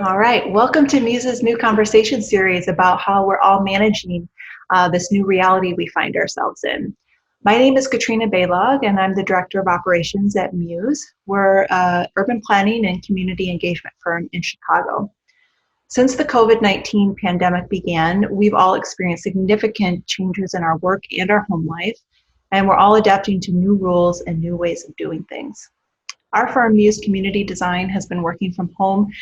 All right, welcome to Muse's new conversation series about how we're all managing this new reality we find ourselves in. My name is Katrina Balog, and I'm the Director of Operations at Muse. We're an urban planning and community engagement firm in Chicago. Since the COVID-19 pandemic began, we've all experienced significant changes in our work and our home life, and we're all adapting to new rules and new ways of doing things. Our firm, Muse Community Design, has been working from home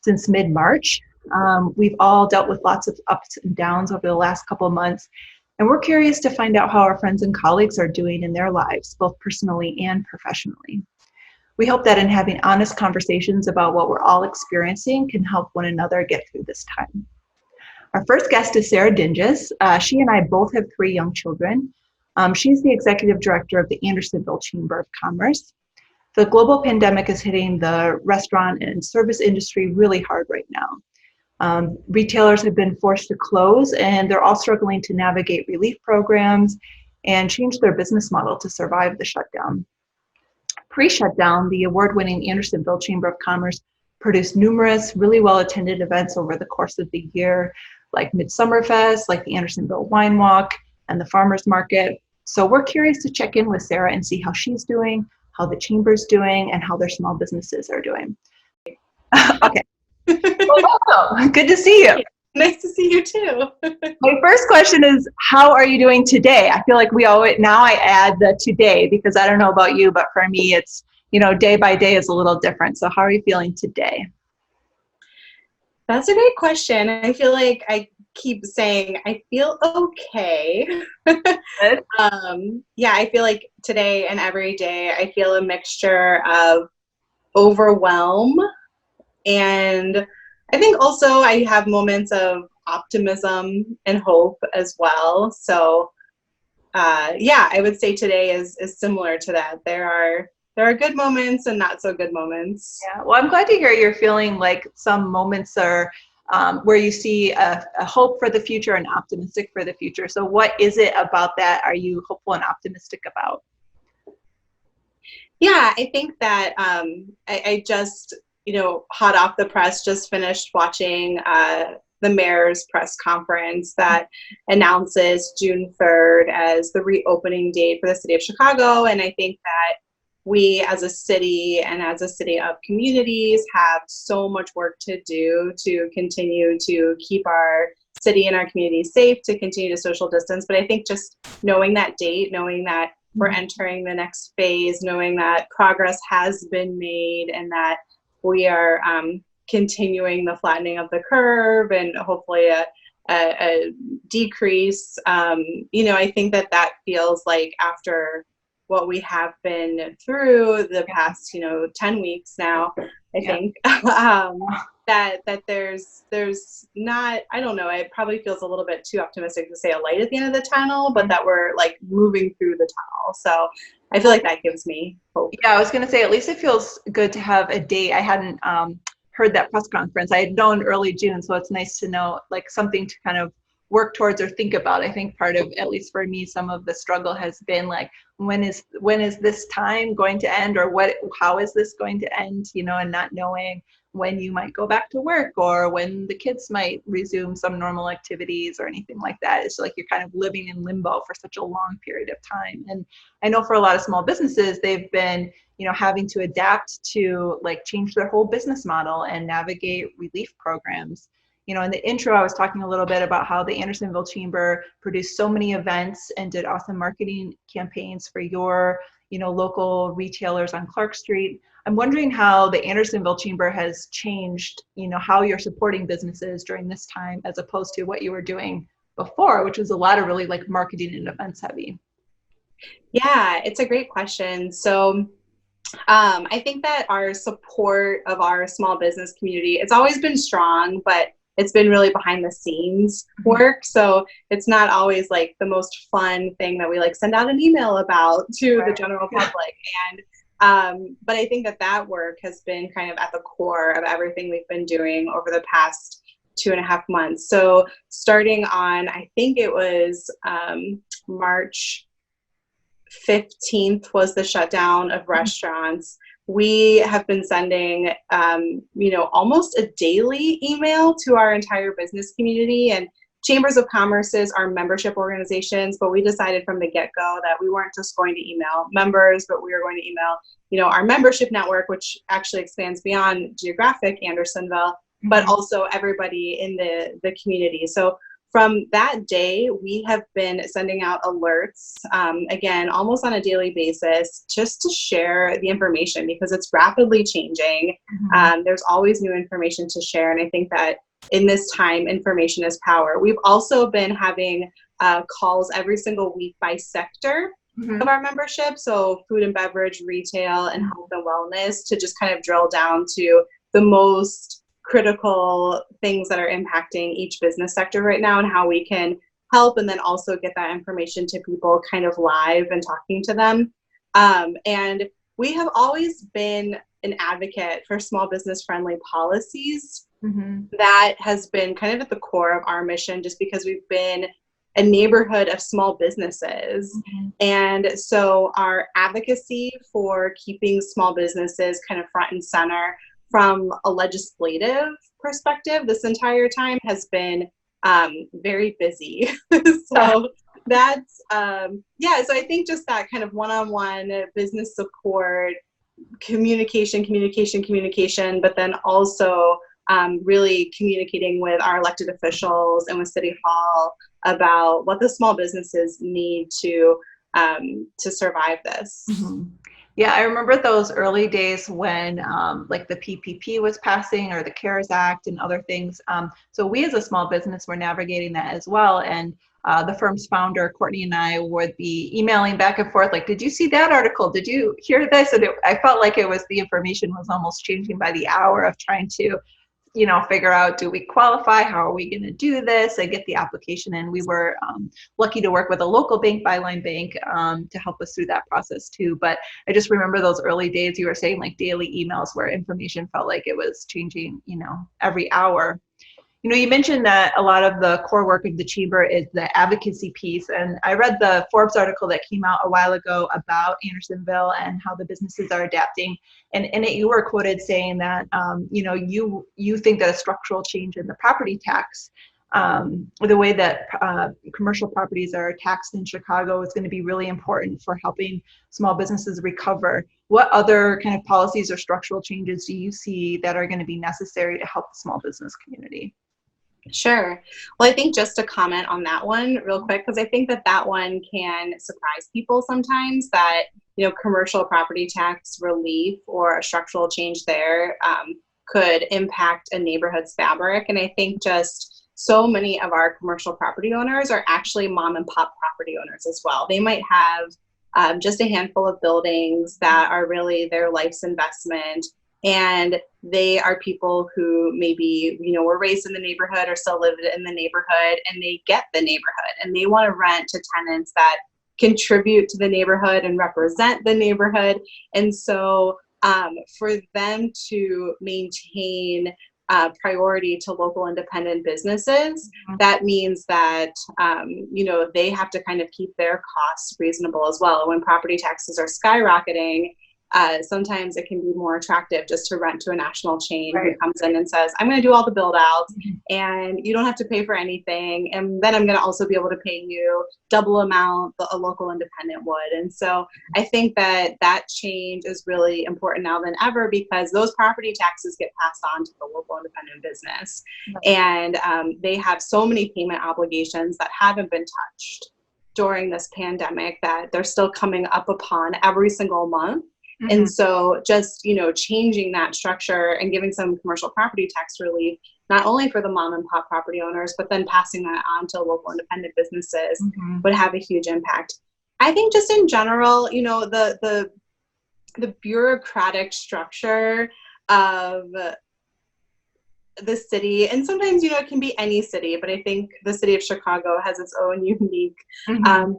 since mid-March. We've all dealt with lots of ups and downs over the last couple of months, and we're curious to find out how our friends and colleagues are doing in their lives, both personally and professionally. We hope that in having honest conversations about what we're all experiencing can help one another get through this time. Our first guest is Sara Dinges. She and I both have 3 young children. She's the Executive Director of the Andersonville Chamber of Commerce. The global pandemic is hitting the restaurant and service industry really hard right now. Retailers have been forced to close, and they're all struggling to navigate relief programs and change their business model to survive the shutdown. Pre-shutdown, the award-winning Andersonville Chamber of Commerce produced numerous really well-attended events over the course of the year, like Midsummer Fest, like the Andersonville Wine Walk, and the Farmers Market. So we're curious to check in with Sara and see how she's doing, how the chamber's doing, and how their small businesses are doing. Okay. Well, welcome. Good to see you. Nice to see you too. My first question is, how are you doing today? I feel like we always, now I add the today, because I don't know about you, but for me it's, day by day is a little different. So how are you feeling today? That's a great question. I feel like I keep saying I feel okay. Yeah, I feel like today and every day I feel a mixture of overwhelm, and I think also I have moments of optimism and hope as well. So yeah, I would say today is similar to that. There are good moments and not so good moments. Yeah, well, I'm glad to hear you're feeling like some moments are where you see a hope for the future and optimistic for the future. So what is it about that are you hopeful and optimistic about? Yeah, I think that I just, hot off the press, just finished watching the mayor's press conference that announces June 3rd as the reopening date for the city of Chicago. And I think that we as a city and as a city of communities have so much work to do to continue to keep our city and our community safe, to continue to social distance. But I think just knowing that date, knowing that we're entering the next phase, knowing that progress has been made and that we are continuing the flattening of the curve and hopefully a decrease, I think that feels like after what we have been through the past 10 weeks now, I think that there's not, I don't know, it probably feels a little bit too optimistic to say a light at the end of the tunnel, but that we're like moving through the tunnel. So I feel like that gives me hope. Yeah, I was going to say, at least it feels good to have a date. I hadn't heard that press conference. I had known early June, so it's nice to know like something to kind of work towards or think about. I think part of, at least for me, some of the struggle has been like, when is this time going to end, or how is this going to end, and not knowing when you might go back to work or when the kids might resume some normal activities or anything like that. It's like you're kind of living in limbo for such a long period of time. And I know for a lot of small businesses, they've been having to adapt to like change their whole business model and navigate relief programs. In the intro, I was talking a little bit about how the Andersonville Chamber produced so many events and did awesome marketing campaigns for your, local retailers on Clark Street. I'm wondering how the Andersonville Chamber has changed, how you're supporting businesses during this time as opposed to what you were doing before, which was a lot of really like marketing and events heavy. Yeah, it's a great question. So I think that our support of our small business community, it's always been strong, but it's been really behind the scenes work. So it's not always like the most fun thing that we like send out an email about to the general public. And but I think that work has been kind of at the core of everything we've been doing over the past 2.5 months. So starting on, I think it was March 15th was the shutdown of restaurants. we have been sending, almost a daily email to our entire business community. And chambers of commerces are membership organizations, but we decided from the get-go that we weren't just going to email members, but we were going to email, our membership network, which actually expands beyond geographic Andersonville, but also everybody in the community. So from that day, we have been sending out alerts, again, almost on a daily basis, just to share the information because it's rapidly changing. There's always new information to share. And I think that in this time, information is power. We've also been having calls every single week by sector of our membership. So food and beverage, retail, and health and wellness, to just kind of drill down to the most critical things that are impacting each business sector right now and how we can help, and then also get that information to people kind of live and talking to them. And we have always been an advocate for small business friendly policies. That has been kind of at the core of our mission, just because we've been a neighborhood of small businesses. And so our advocacy for keeping small businesses kind of front and center from a legislative perspective this entire time has been very busy. So that's, so I think just that kind of one-on-one business support, communication, but then also really communicating with our elected officials and with City Hall about what the small businesses need to survive this. Yeah, I remember those early days when like the PPP was passing, or the CARES Act and other things. So we as a small business were navigating that as well. And the firm's founder, Courtney, and I would be emailing back and forth, like, did you see that article? Did you hear this? And I felt like the information was almost changing by the hour of trying to figure out, do we qualify? How are we going to do this? And get the application in. We were lucky to work with a local bank, Byline Bank, to help us through that process too. But I just remember those early days, you were saying, like daily emails where information felt like it was changing, every hour. You mentioned that a lot of the core work of the chamber is the advocacy piece. And I read the Forbes article that came out a while ago about Andersonville and how the businesses are adapting. And in it, you were quoted saying that, you think that a structural change in the property tax, the way that commercial properties are taxed in Chicago, is going to be really important for helping small businesses recover. What other kind of policies or structural changes do you see that are going to be necessary to help the small business community? Sure. Well, I think just to comment on that one real quick, because I think that one can surprise people sometimes, that, commercial property tax relief or a structural change there could impact a neighborhood's fabric. And I think just so many of our commercial property owners are actually mom and pop property owners as well. They might have just a handful of buildings that are really their life's investment. And they are people who maybe, were raised in the neighborhood or still live in the neighborhood, and they get the neighborhood and they want to rent to tenants that contribute to the neighborhood and represent the neighborhood. And so for them to maintain priority to local independent businesses, that means that, they have to kind of keep their costs reasonable as well. When property taxes are skyrocketing, sometimes it can be more attractive just to rent to a national chain who comes in and says, I'm going to do all the build outs and you don't have to pay for anything. And then I'm going to also be able to pay you double amount a local independent would. And so I think that change is really important now than ever, because those property taxes get passed on to the local independent business. And they have so many payment obligations that haven't been touched during this pandemic that they're still coming up upon every single month. And so just, changing that structure and giving some commercial property tax relief, not only for the mom and pop property owners, but then passing that on to local independent businesses would have a huge impact. I think just in general, the bureaucratic structure of the city, and sometimes, it can be any city, but I think the city of Chicago has its own unique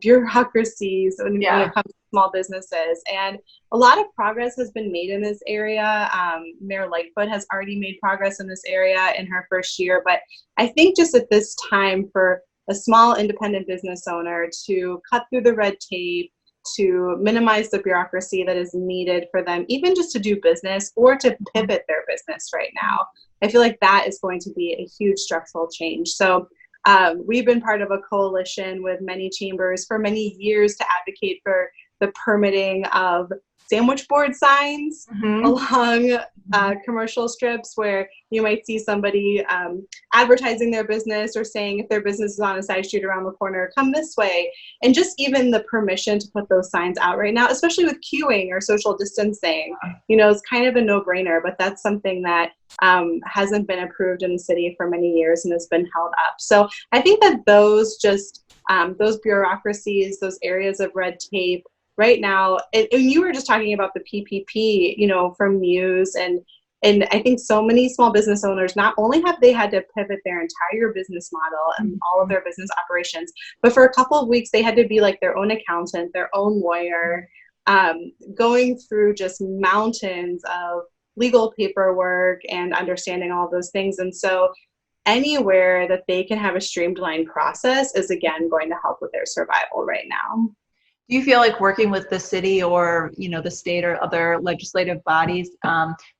bureaucracies when it comes to small businesses. And a lot of progress has been made in this area. Mayor Lightfoot has already made progress in this area in her first year. But I think just at this time, for a small independent business owner to cut through the red tape, to minimize the bureaucracy that is needed for them, even just to do business or to pivot their business right now. I feel like that is going to be a huge structural change. So we've been part of a coalition with many chambers for many years to advocate for the permitting of sandwich board signs along commercial strips, where you might see somebody advertising their business or saying if their business is on a side street around the corner, come this way. And just even the permission to put those signs out right now, especially with queuing or social distancing, it's kind of a no-brainer, but that's something that hasn't been approved in the city for many years and has been held up. So I think that those bureaucracies, those areas of red tape, right now, and you were just talking about the PPP, from Muse, and I think so many small business owners, not only have they had to pivot their entire business model and all of their business operations, but for a couple of weeks they had to be like their own accountant, their own lawyer, going through just mountains of legal paperwork and understanding all of those things. And so anywhere that they can have a streamlined process is, again, going to help with their survival right now. Do you feel like working with the city or, the state or other legislative bodies,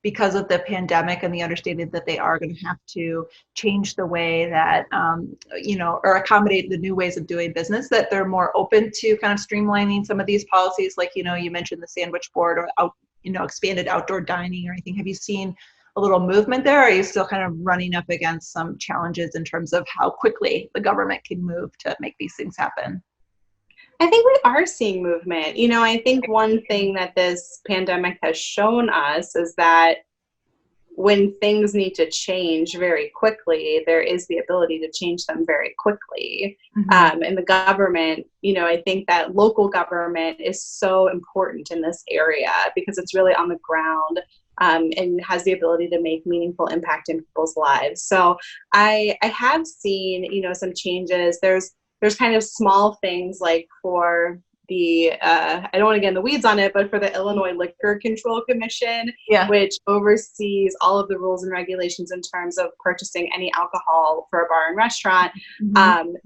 because of the pandemic and the understanding that they are going to have to change the way that, or accommodate the new ways of doing business, that they're more open to kind of streamlining some of these policies? Like, you mentioned the sandwich board or, expanded outdoor dining or anything. Have you seen a little movement there? Or are you still kind of running up against some challenges in terms of how quickly the government can move to make these things happen? I think we are seeing movement. I think one thing that this pandemic has shown us is that when things need to change very quickly, there is the ability to change them very quickly. And the government, I think that local government is so important in this area because it's really on the ground and has the ability to make meaningful impact in people's lives. So I have seen, some changes. There's kind of small things like for the, I don't want to get in the weeds on it, but for the Illinois Liquor Control Commission, which oversees all of the rules and regulations in terms of purchasing any alcohol for a bar and restaurant,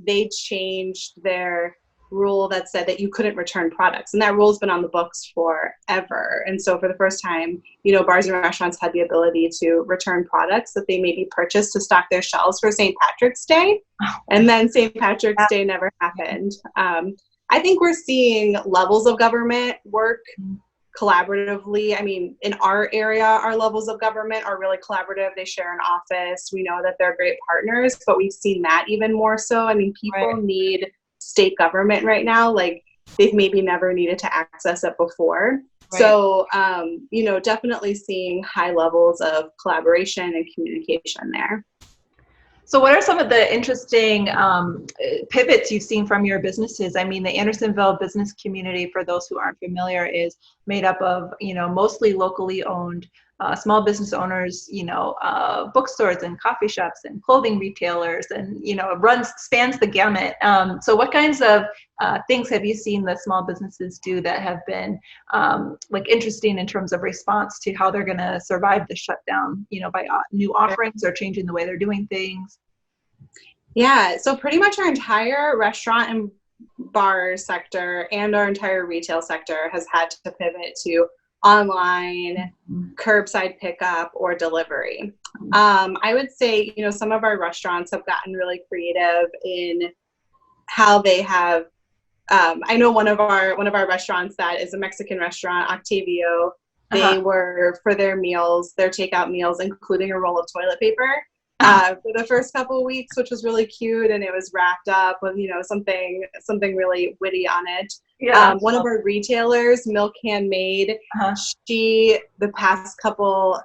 they changed their rule that said that you couldn't return products. And that rule's been on the books forever. And so for the first time, bars and restaurants had the ability to return products that they maybe purchased to stock their shelves for St. Patrick's Day. And then St. Patrick's Day never happened. I think we're seeing levels of government work collaboratively. I mean, in our area, our levels of government are really collaborative. They share an office. We know that they're great partners, but we've seen that even more so. I mean, people need state government right now, like they've maybe never needed to access it before. So, definitely seeing high levels of collaboration and communication there. So what are some of the interesting pivots you've seen from your businesses? I mean, the Andersonville business community, for those who aren't familiar, is made up of, mostly locally owned small business owners, bookstores and coffee shops and clothing retailers, and, spans the gamut. So what kinds of things have you seen the small businesses do that have been interesting in terms of response to how they're going to survive the shutdown, by new offerings or changing the way they're doing things? Yeah, so pretty much our entire restaurant and bar sector and our entire retail sector has had to pivot to online, curbside pickup, or delivery. I would say, some of our restaurants have gotten really creative in how they have. I know one of our restaurants that is a Mexican restaurant, Octavio. They were, for their meals, their takeout meals, including a roll of toilet paper. For the first couple of weeks, which was really cute, and it was wrapped up with something really witty on it. One of our retailers, Milk Handmade, she the past couple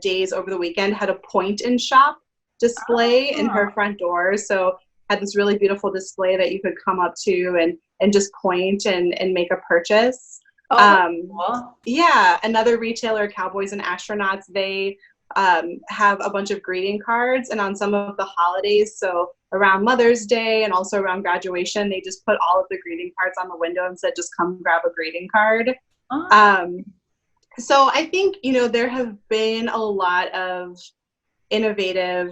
days over the weekend had a point and shop display in her front door. So had this really beautiful display that you could come up to and just point and make a purchase. Cool. Yeah, another retailer, Cowboys and Astronauts, they have a bunch of greeting cards, and on some of the holidays, so around Mother's Day and also around graduation, they just put all of the greeting cards on the window and said, just come grab a greeting card. So I think, there have been a lot of innovation,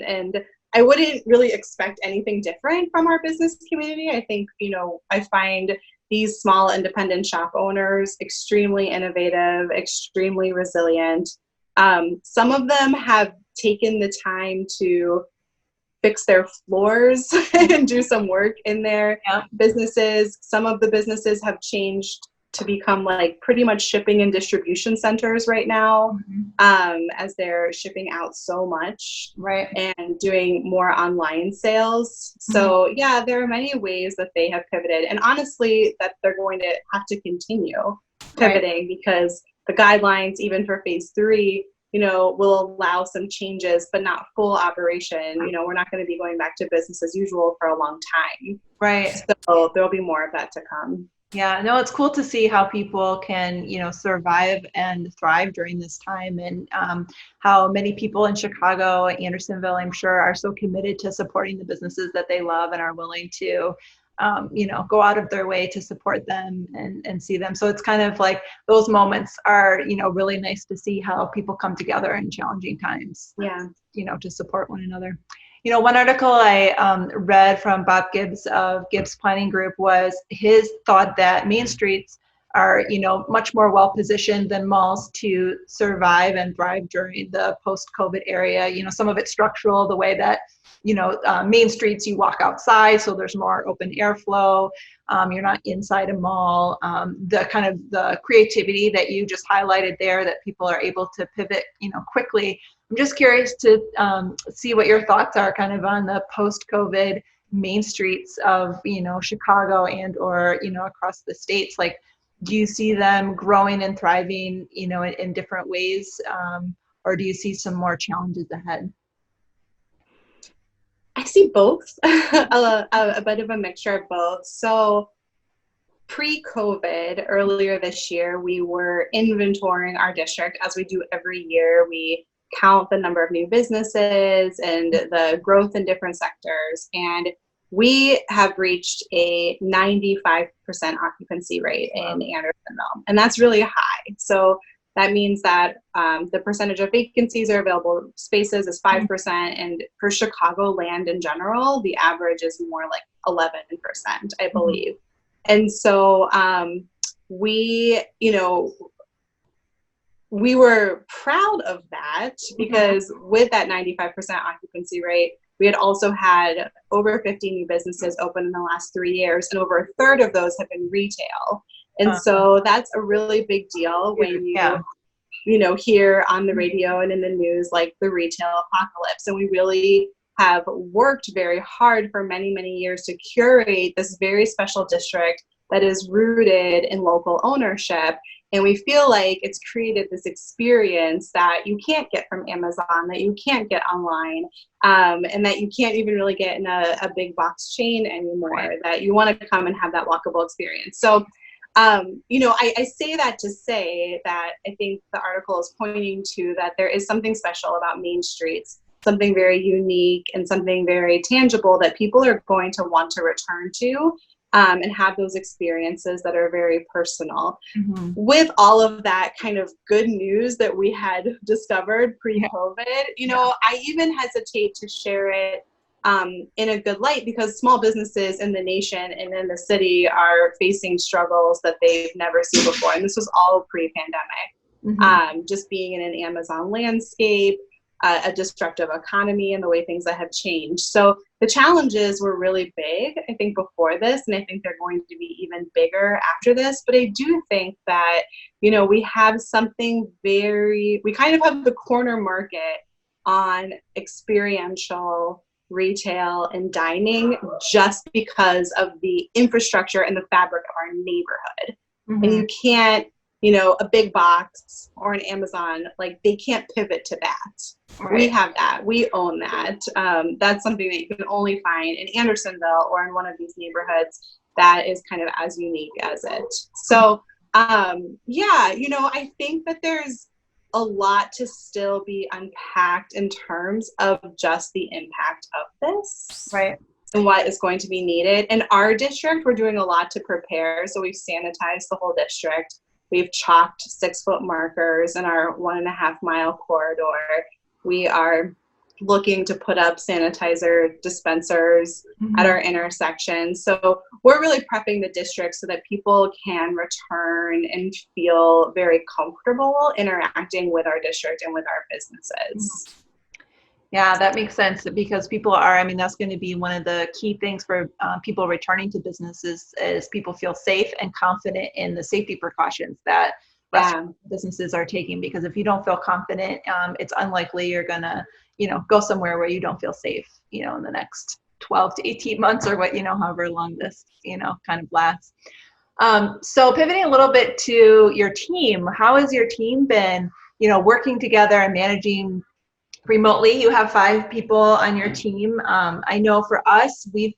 and I wouldn't really expect anything different from our business community. I think, I find these small independent shop owners extremely innovative, extremely resilient. Some of them have taken the time to fix their floors and do some work in their businesses. Some of the businesses have changed to become like pretty much shipping and distribution centers right now, as they're shipping out so much, right, and doing more online sales. So yeah, there are many ways that they have pivoted, and honestly that they're going to have to continue pivoting, because the guidelines, even for phase 3, will allow some changes, but not full operation. We're not going to be going back to business as usual for a long time. right. So there'll be more of that to come. Yeah, no, it's cool to see how people can, survive and thrive during this time, and how many people in Chicago, Andersonville, I'm sure, are so committed to supporting the businesses that they love and are willing to, go out of their way to support them and see them. So it's kind of like those moments are, really nice to see how people come together in challenging times. Yeah. To support one another. One article I read from Bob Gibbs of Gibbs Planning Group was his thought that main streets are, much more well positioned than malls to survive and thrive during the post-COVID era. Some of it's structural, the way that, main streets, you walk outside, so there's more open airflow. You're not inside a mall. The kind of the creativity that you just highlighted there, that people are able to pivot, quickly. I'm just curious to see what your thoughts are kind of on the post-COVID main streets of, Chicago and or, across the states. Like, do you see them growing and thriving, in different ways? Or do you see some more challenges ahead? I see both, a bit of a mixture of both. So pre-COVID, earlier this year, we were inventorying our district as we do every year. We count the number of new businesses and the growth in different sectors. And we have reached a 95% occupancy rate in Andersonville, and that's really high. So that means that the percentage of vacancies or available spaces is 5%, and for Chicago land in general, the average is more like 11%, I believe. And so we were proud of that, because with that 95% occupancy rate, we had also had over 50 new businesses open in the last 3 years, and over a third of those have been retail. And so that's a really big deal when you hear on the radio and in the news, like the retail apocalypse. And we really have worked very hard for many, many years to curate this very special district that is rooted in local ownership. And we feel like it's created this experience that you can't get from Amazon, that you can't get online, and that you can't even really get in a big box chain anymore, that you want to come and have that walkable experience. So, I say that to say that I think the article is pointing to that there is something special about main streets, something very unique and something very tangible that people are going to want to return to. And have those experiences that are very personal. With all of that kind of good news that we had discovered pre-COVID, I even hesitate to share it in a good light, because small businesses in the nation and in the city are facing struggles that they've never seen before. And this was all pre-pandemic. Just being in an Amazon landscape, a disruptive economy, and the way things that have changed. So the challenges were really big, I think, before this, and I think they're going to be even bigger after this. But I do think that, we have something we kind of have the corner market on experiential retail and dining, just because of the infrastructure and the fabric of our neighborhood. And you can't, a big box or an Amazon, like, they can't pivot to that. We have that. We own that. That's something that you can only find in Andersonville or in one of these neighborhoods that is kind of as unique as it. So, I think that there's a lot to still be unpacked in terms of just the impact of this. Right. And what is going to be needed. In our district, we're doing a lot to prepare. So we've sanitized the whole district. We've chalked 6-foot markers in our 1.5 mile corridor. We are looking to put up sanitizer dispensers at Mhm. our intersections. So we're really prepping the district so that people can return and feel very comfortable interacting with our district and with our businesses. Yeah, that makes sense because people are, I mean, that's going to be one of the key things for people returning to businesses is people feel safe and confident in the safety precautions that Yeah. restaurant businesses are taking. Because if you don't feel confident, it's unlikely you're going to, go somewhere where you don't feel safe, in the next 12 to 18 months or what, however long this, kind of lasts. So pivoting a little bit to your team, how has your team been, working together and managing remotely? You have 5 people on your team. I know for us, we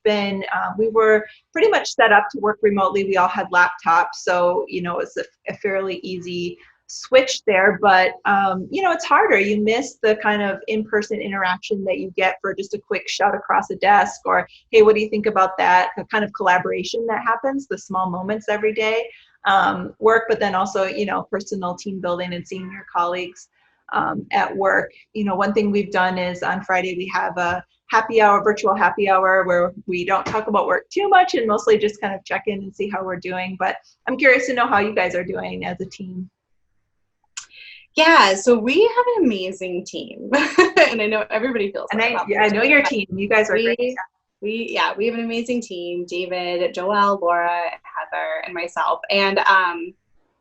were pretty much set up to work remotely. We all had laptops, so it's a fairly easy switch there. But it's harder. You miss the kind of in-person interaction that you get for just a quick shout across a desk, or hey, what do you think about that? The kind of collaboration that happens, the small moments every day, work, but then also personal team building and seeing your colleagues at work. One thing we've done is on Friday we have a happy hour, virtual happy hour, where we don't talk about work too much and mostly just kind of check in and see how we're doing. But I'm curious to know how you guys are doing as a team. Yeah, so we have an amazing team, and I know everybody feels And that about I know your team. You guys are great. we have an amazing team: David, Joelle, Laura, Heather, and myself. And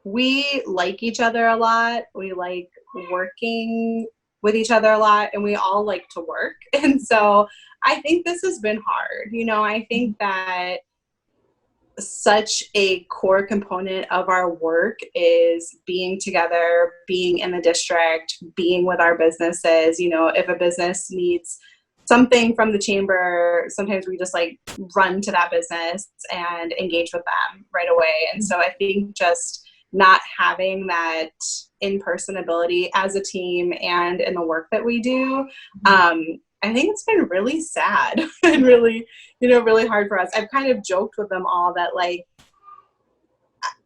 we like each other a lot. We like working with each other a lot, and we all like to work. And so I think this has been hard. I think that such a core component of our work is being together, being in the district, being with our businesses. If a business needs something from the chamber, sometimes we just like run to that business and engage with them right away. And so I think just not having that in-person ability as a team and in the work that we do, I think it's been really sad and really, really hard for us. I've kind of joked with them all that, like,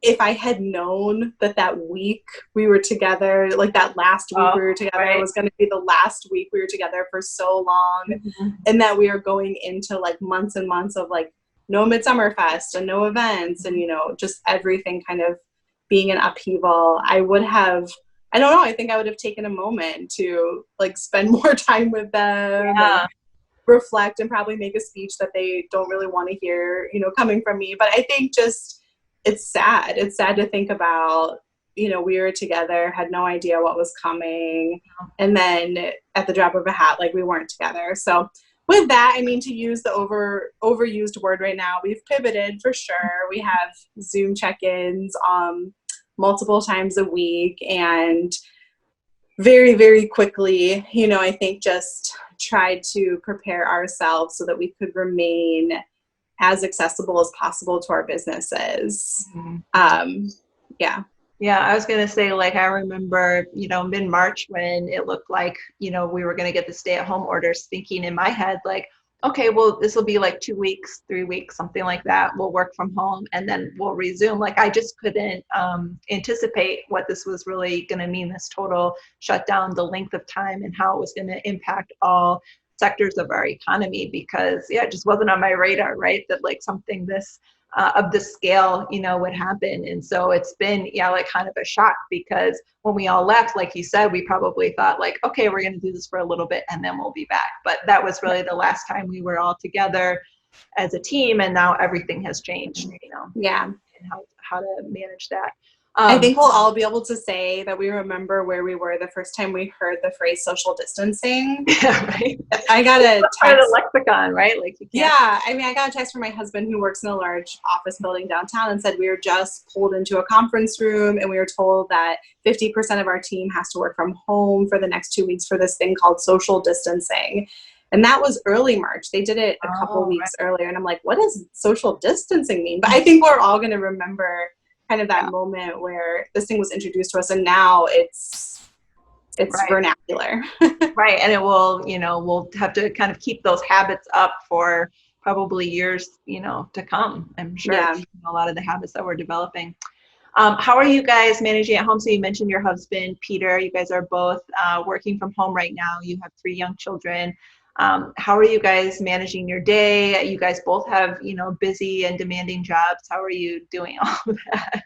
if I had known that week we were together, like that last week we were together, right. was going to be the last week we were together for so long, and that we are going into like months and months of like no Midsummer Fest and no events and, just everything kind of being in upheaval, I don't know, I think I would have taken a moment to like spend more time with them and reflect and probably make a speech that they don't really want to hear, coming from me. But I think just it's sad. It's sad to think about, we were together, had no idea what was coming. And then at the drop of a hat, like we weren't together. So with that, I mean, to use the overused word right now, we've pivoted for sure. We have Zoom check-ins multiple times a week, and very, very quickly, I think just tried to prepare ourselves so that we could remain as accessible as possible to our businesses. Yeah. Yeah, I was going to say, like, I remember, mid-March when it looked like, we were going to get the stay-at-home orders, thinking in my head, like, okay, well, this will be like 2 weeks, 3 weeks, something like that. We'll work from home and then we'll resume. Like, I just couldn't anticipate what this was really going to mean, this total shutdown, the length of time, and how it was going to impact all sectors of our economy. Because, yeah, it just wasn't on my radar, right? That like something this of the scale, would happen. And so it's been, like kind of a shock, because when we all left, like you said, we probably thought like, okay, we're going to do this for a little bit and then we'll be back. But that was really the last time we were all together as a team. And now everything has changed, Yeah. and how to manage that. I think we'll all be able to say that we remember where we were the first time we heard the phrase social distancing. Yeah, right. I got a text. Part of the lexicon, right? Like, you can't. Yeah, I mean, I got a text from my husband who works in a large office building downtown and said we were just pulled into a conference room and we were told that 50% of our team has to work from home for the next 2 weeks for this thing called social distancing. And that was early March. They did it a couple weeks earlier. And I'm like, what does social distancing mean? But I think we're all going to remember kind of that moment where this thing was introduced to us, and now it's vernacular. Right. And it will, we'll have to kind of keep those habits up for probably years, to come, I'm sure. Yeah. A lot of the habits that we're developing. How are you guys managing at home? So you mentioned your husband, Peter. You guys are both working from home right now. You have 3 young children. How are you guys managing your day? You guys both have, busy and demanding jobs. How are you doing all of that?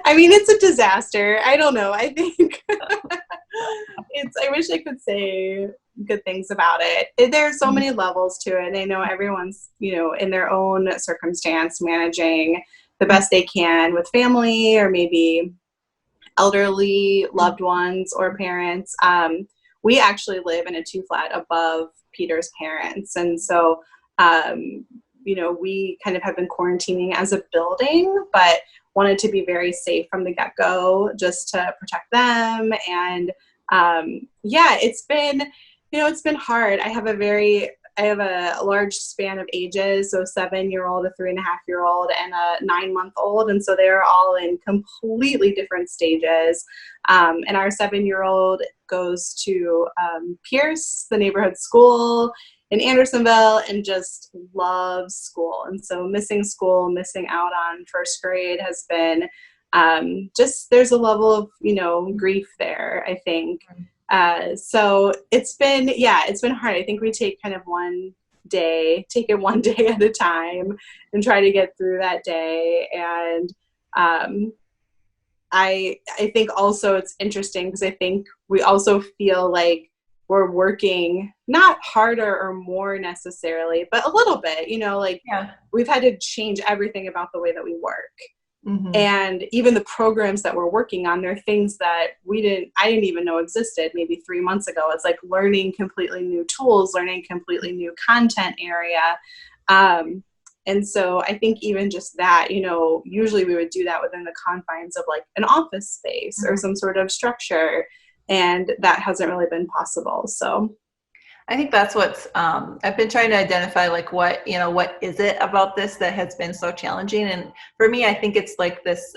I mean, it's a disaster. I don't know. I think I wish I could say good things about it. There are so many levels to it. I know everyone's, in their own circumstance managing the best they can with family or maybe elderly loved ones or parents. We actually live in a 2-flat above Peter's parents. And so, we kind of have been quarantining as a building, but wanted to be very safe from the get-go just to protect them. And it's been hard. I have a large span of ages, so 7-year-old, a 3.5-year-old, and a 9-month-old. And so they're all in completely different stages. And our 7-year-old goes to Pierce, the neighborhood school in Andersonville, and just loves school. And so missing school, missing out on first grade has been there's a level of, grief there, I think. So it's been hard. I think we take it one day at a time and try to get through that day. And I think also it's interesting because I think we also feel like we're working not harder or more necessarily, but a little bit, we've had to change everything about the way that we work. Mm-hmm. And even the programs that we're working on, they're things that I didn't even know existed maybe 3 months ago. It's like learning completely new tools, learning completely new content area. And so I think even just that, usually we would do that within the confines of like an office space or some sort of structure. And that hasn't really been possible. So I think that's what's, I've been trying to identify like what is it about this that has been so challenging? And for me, I think it's like this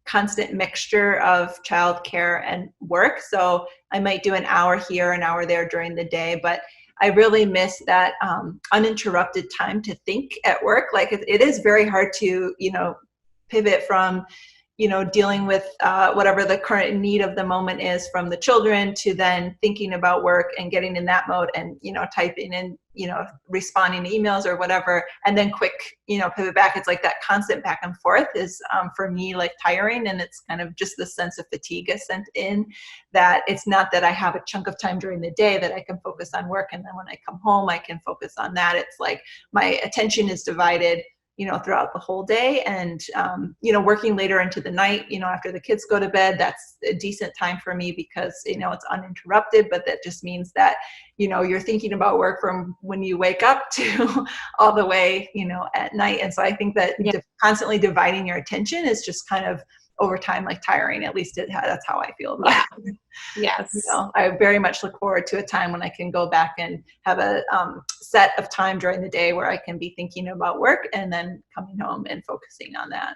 constant mixture of childcare and work. So I might do an hour here, an hour there during the day, but I really miss that uninterrupted time to think at work. Like it is very hard to, pivot from dealing with whatever the current need of the moment is from the children to then thinking about work and getting in that mode and, typing in, responding to emails or whatever, and then quick, pivot back. It's like that constant back and forth is for me like tiring, and it's kind of just the sense of fatigue is sent in that it's not that I have a chunk of time during the day that I can focus on work. And then when I come home, I can focus on that. It's like my attention is divided throughout the whole day. And, working later into the night, after the kids go to bed, that's a decent time for me because, it's uninterrupted, but that just means that, you're thinking about work from when you wake up to all the way, at night. And so I think that constantly dividing your attention is just kind of over time, like tiring. At least that's how I feel about it. Yes. I very much look forward to a time when I can go back and have a set of time during the day where I can be thinking about work and then coming home and focusing on that.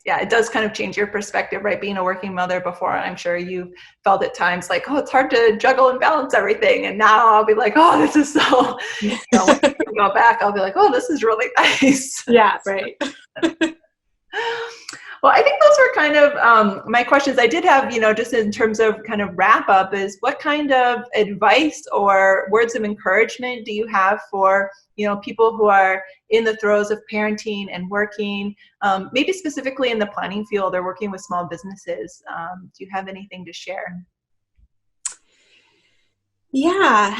It does kind of change your perspective, right? Being a working mother before, I'm sure you felt at times like, oh, it's hard to juggle and balance everything. And now I'll be like, oh, this is so, when I go back, I'll be like, oh, this is really nice. Yeah, right. Well, I think those were kind of my questions. I did have, just in terms of kind of wrap up is what kind of advice or words of encouragement do you have for, people who are in the throes of parenting and working, maybe specifically in the planning field or working with small businesses? Do you have anything to share? Yeah.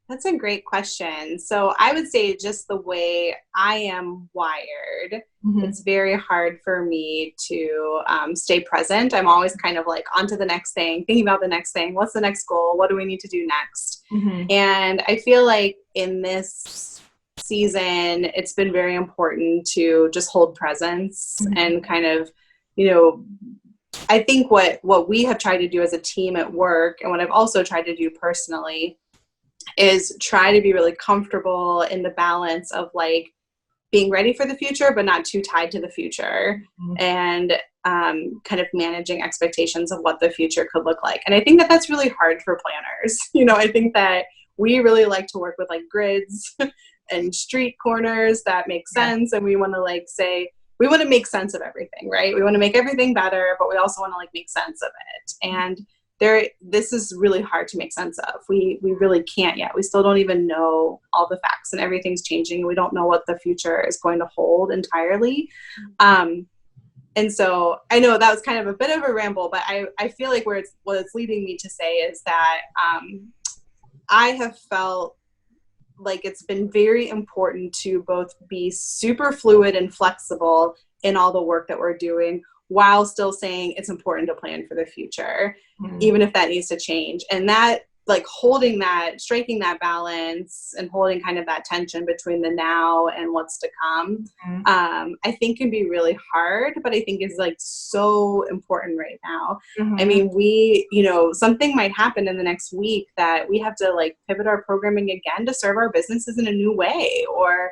That's a great question. So I would say just the way I am wired, it's very hard for me to stay present. I'm always kind of like on to the next thing, thinking about the next thing. What's the next goal? What do we need to do next? And I feel like in this season, it's been very important to just hold presence and kind of, I think what we have tried to do as a team at work and what I've also tried to do personally is try to be really comfortable in the balance of like being ready for the future, but not too tied to the future and kind of managing expectations of what the future could look like. And I think that that's really hard for planners. I think that we really like to work with like grids and street corners that make sense. And we want to like say, we want to make sense of everything, right? We want to make everything better, but we also want to like make sense of it. And this is really hard to make sense of. We really can't yet. We still don't even know all the facts, and everything's changing. We don't know what the future is going to hold entirely. And so I know that was kind of a bit of a ramble, but I feel like what it's leading me to say is that I have felt like it's been very important to both be super fluid and flexible in all the work that we're doing, while still saying it's important to plan for the future, even if that needs to change. And that, like, striking that balance and holding kind of that tension between the now and what's to come, I think can be really hard, but I think is like so important right now. I mean, something might happen in the next week that we have to like pivot our programming again to serve our businesses in a new way, or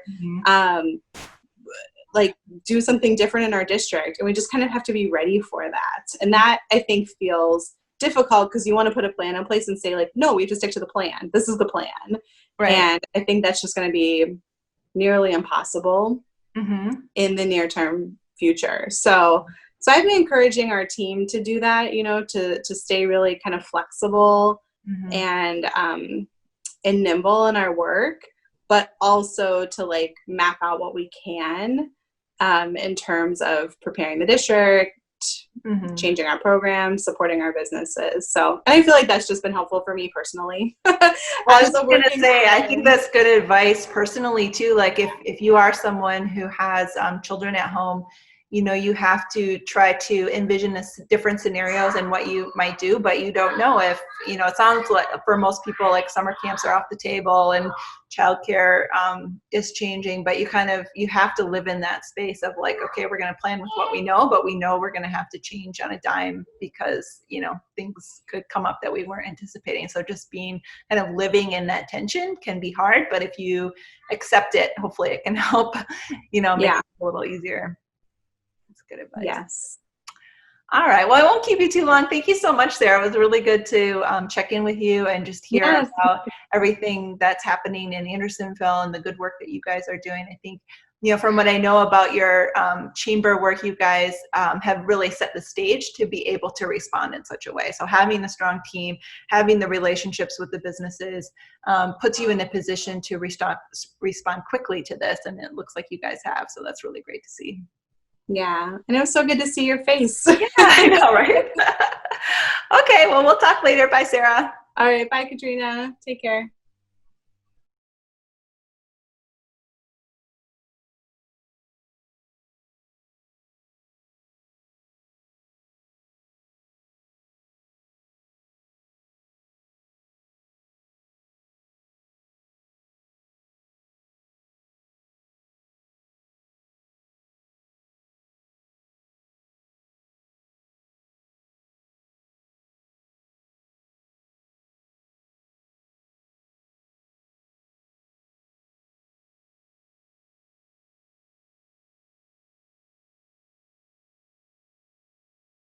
like do something different in our district. And we just kind of have to be ready for that. And that, I think, feels difficult because you want to put a plan in place and say like, no, we have to stick to the plan. This is the plan. Right. And I think that's just going to be nearly impossible in the near term future. So I've been encouraging our team to do that, to stay really kind of flexible and nimble in our work, but also to like map out what we can in terms of preparing the district, changing our programs, supporting our businesses. So, and I feel like that's just been helpful for me personally. Well, I was going to say, I think that's good advice personally too. Like if you are someone who has children at home, you have to try to envision different scenarios and what you might do, but you don't know if, it sounds like for most people, like summer camps are off the table and childcare is changing, but you have to live in that space of like, okay, we're going to plan with what we know, but we know we're going to have to change on a dime because, things could come up that we weren't anticipating. So just being kind of living in that tension can be hard, but if you accept it, hopefully it can help, make it a little easier. Good advice. Yes. All right. Well, I won't keep you too long. Thank you so much, Sarah. It was really good to check in with you and just hear about everything that's happening in Andersonville and the good work that you guys are doing. I think, from what I know about your chamber work, you guys have really set the stage to be able to respond in such a way. So having a strong team, having the relationships with the businesses puts you in a position to respond quickly to this. And it looks like you guys have. So that's really great to see. Yeah, and it was so good to see your face. Yeah, I know, right? Okay, well, we'll talk later. Bye, Sarah. All right, bye, Katrina. Take care.